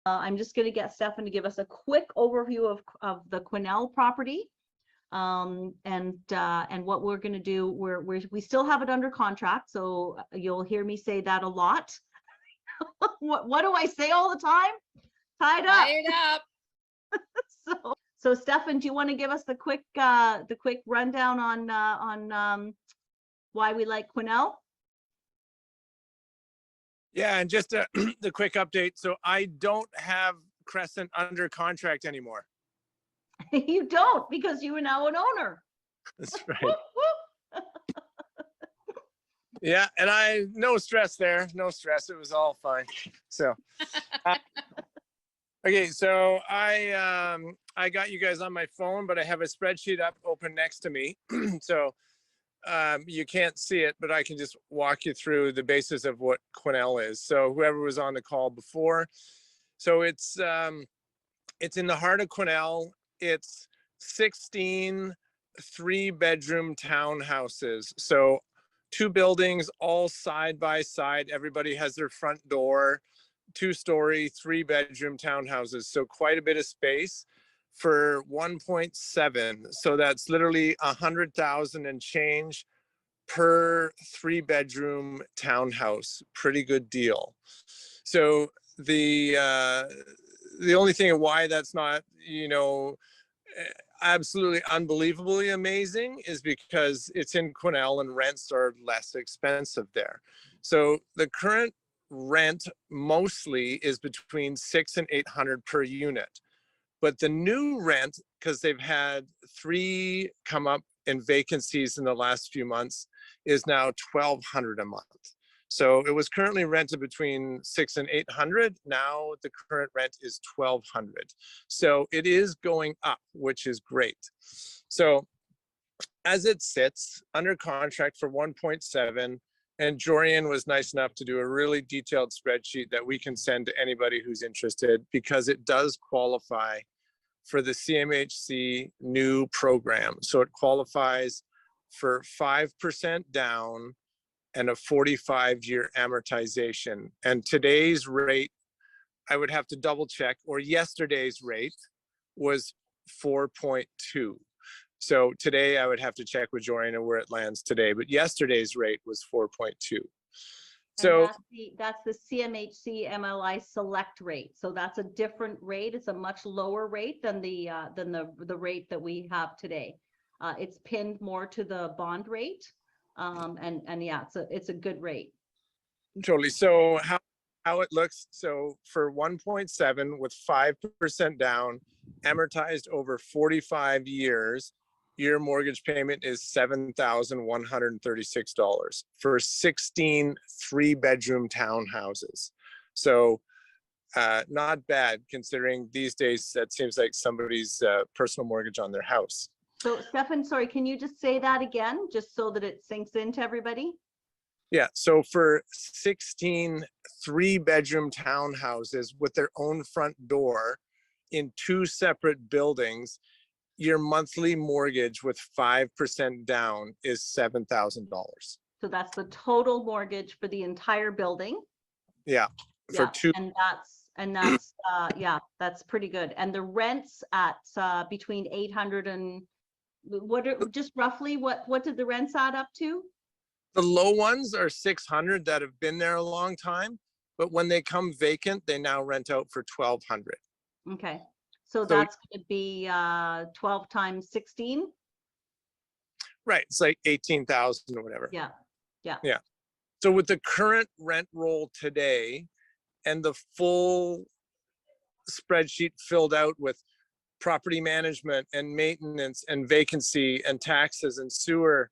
I'm just going to get Stefan to give us a quick overview of the Quesnel property. And what we're going to do, we still have it under contract, so you'll hear me say that a lot. What do I say all the time? Tied up. So Stefan, do you want to give us the quick rundown on why we like Quesnel? Yeah, and just the quick update. So I don't have Crescent under contract anymore. You don't, because you are now an owner. That's right. Yeah, and no stress there. No stress. It was all fine. So, okay, so I got you guys on my phone, but I have a spreadsheet up open next to me. So you can't see it, but I can just walk you through the basis of what Quesnel is. So whoever was on the call before, so it's in the heart of Quesnel. It's 16 3-bedroom townhouses. So 2 buildings, all side by side. Everybody has their front door, 2-story, 3-bedroom townhouses. So quite a bit of space for 1.7. So that's literally 100,000 and change per 3-bedroom townhouse. Pretty good deal. So the only thing of why that's not, absolutely unbelievably amazing is because it's in Quesnel and rents are less expensive there. So the current rent mostly is between $600 and $800 per unit. But the new rent, because they've had 3 come up in vacancies in the last few months, is now $1,200 a month. So it was currently rented between $600 and $800. Now the current rent is $1,200. So it is going up, which is great. So as it sits under contract for 1.7, and Jorian was nice enough to do a really detailed spreadsheet that we can send to anybody who's interested, because it does qualify for the CMHC new program. So it qualifies for 5% down and a 45-year amortization. And today's rate, I would have to double check, or yesterday's rate was 4.2. So today I would have to check with Jorian where it lands today, but yesterday's rate was 4.2. So that's the CMHC MLI Select rate. So that's a different rate. It's a much lower rate than the rate that we have today. It's pinned more to the bond rate. And yeah, it's a good rate. Totally. So how it looks, so for 1.7 with 5% down, amortized over 45 years, your mortgage payment is $7,136 for 16 3-bedroom townhouses. So not bad, considering these days that seems like somebody's personal mortgage on their house. So Stefan, sorry, can you just say that again, just so that it sinks into everybody? Yeah, so for 16 3-bedroom townhouses with their own front door in 2 separate buildings, your monthly mortgage with 5% down is $7,000. So that's the total mortgage for the entire building. Yeah, for 2. And that's yeah, that's pretty good. And the rents at between 800 and just roughly what did the rents add up to? The low ones are 600 that have been there a long time, but when they come vacant, they now rent out for 1,200. Okay, so that's going to be 12 times 16. Right, it's like 18,000 or whatever. Yeah. So with the current rent roll today and the full spreadsheet filled out with property management and maintenance and vacancy and taxes and sewer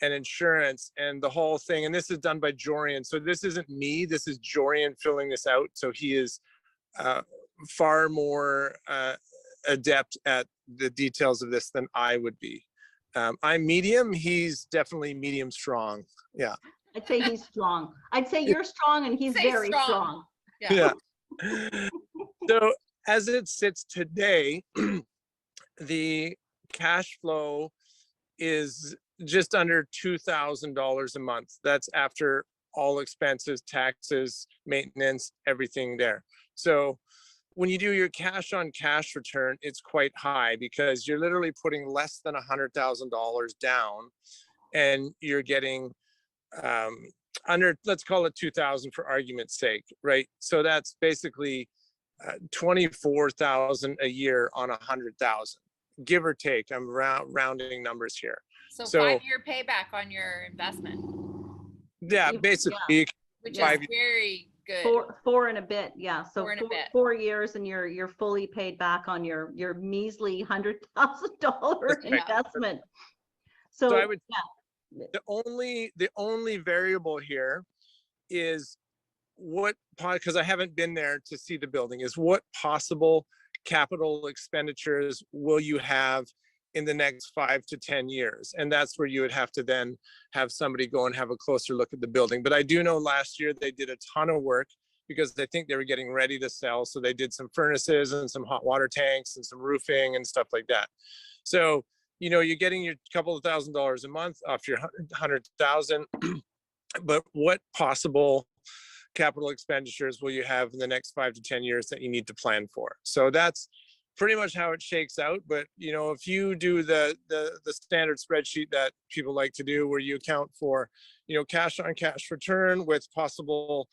and insurance and the whole thing. And this is done by Jorian. So this isn't me, this is Jorian filling this out. So he is far more adept at the details of this than I would be. I'm medium, he's definitely medium strong. Yeah. I'd say he's strong. I'd say you're strong and he's very strong. Yeah. So as it sits today, the cash flow is just under $2,000 a month. That's after all expenses, taxes, maintenance, everything there. So when you do your cash on cash return, it's quite high because you're literally putting less than $100,000 down and you're getting under, let's call it 2,000 for argument's sake, right? So that's basically 24,000 a year on 100,000, give or take. I'm rounding numbers here. So So 5-year payback on your investment, yeah, basically, which Five- is very good. Four and a bit, yeah. So 4 and a bit. 4 years, and you're fully paid back on your measly $100,000 That's right. investment. So I would, yeah. the only variable here is what, because I haven't been there to see the building, is what possible capital expenditures will you have in the next 5 to 10 years? And that's where you would have to then have somebody go and have a closer look at the building. But I do know last year they did a ton of work because they think they were getting ready to sell. So they did some furnaces and some hot water tanks and some roofing and stuff like that. So, you know, you're getting your couple of $1,000s a month off your 100,000, but what possible capital expenditures will you have in the next 5 to 10 years that you need to plan for? So that's pretty much how it shakes out. But you know, if you do the standard spreadsheet that people like to do, where you account for, you know, cash on cash return with possible,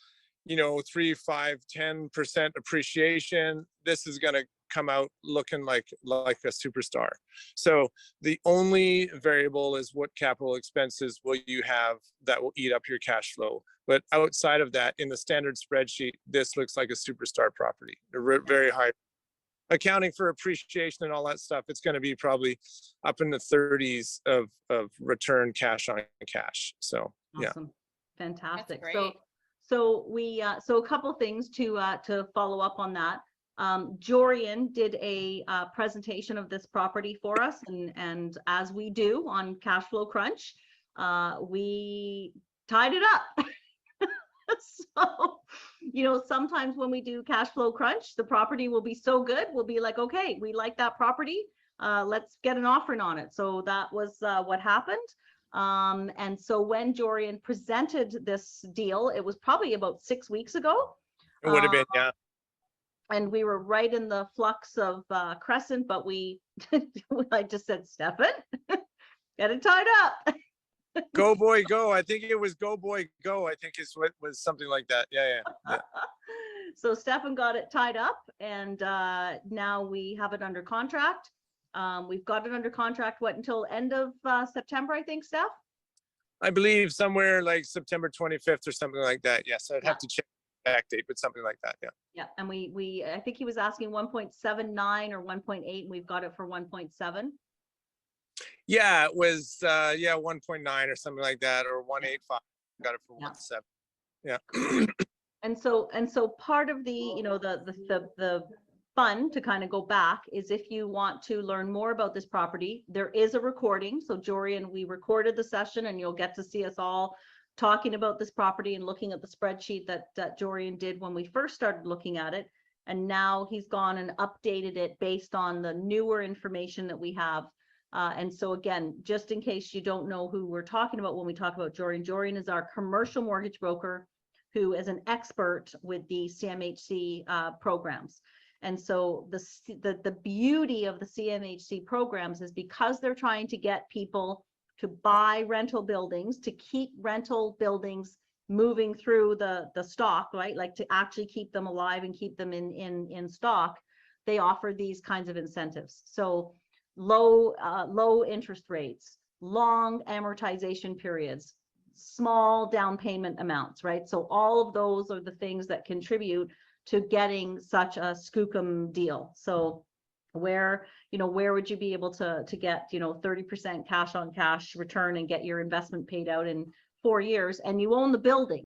you know, 3, 5, 10% appreciation, this is going to come out looking like a superstar. So the only variable is what capital expenses will you have that will eat up your cash flow. But outside of that, in the standard spreadsheet, this looks like a superstar property. Very high. Accounting for appreciation and all that stuff, it's going to be probably up in the 30s of return cash on cash. So Awesome. Yeah, fantastic. That's great. So we so a couple things to follow up on that. Jorian did a presentation of this property for us, and as we do on Cashflow Crunch, we tied it up. So, you know, sometimes when we do Cashflow Crunch, the property will be so good, we'll be like, okay, we like that property, let's get an offering on it. So that was what happened. And so when Jorian presented this deal, it was probably about 6 weeks ago. it would have been, yeah. And we were right in the flux of Crescent, but I just said, Stefan, get it tied up. Go boy, go. I think it was go boy, go. I think it's what was something like that. Yeah. So Stefan got it tied up, and now we have it under contract. We've got it under contract, what, until end of September, I think, Steph? I believe somewhere like September 25th or something like that. Yes, I'd have to check the back date, but something like that. Yeah. Yeah, and we I think he was asking 1.79 or 1.8, and we've got it for 1.7. Yeah, it was 1.9 or something like that, or 1.85. Got it for 1.7. Yeah. And so part of the, you know, the fun to kind of go back is, if you want to learn more about this property, there is a recording. So Jorian, we recorded the session, and you'll get to see us all talking about this property and looking at the spreadsheet that Jorian did when we first started looking at it. And now he's gone and updated it based on the newer information that we have. And so again, just in case you don't know who we're talking about when we talk about Jorian, Jorian is our commercial mortgage broker who is an expert with the CMHC programs. And so the beauty of the CMHC programs is, because they're trying to get people to buy rental buildings, to keep rental buildings moving through the stock, right? Like to actually keep them alive and keep them in stock, they offer these kinds of incentives. So low interest rates, long amortization periods, small down payment amounts, right? So all of those are the things that contribute to getting such a skookum deal. So where would you be able to get, 30% cash on cash return and get your investment paid out in 4 years, and you own the building?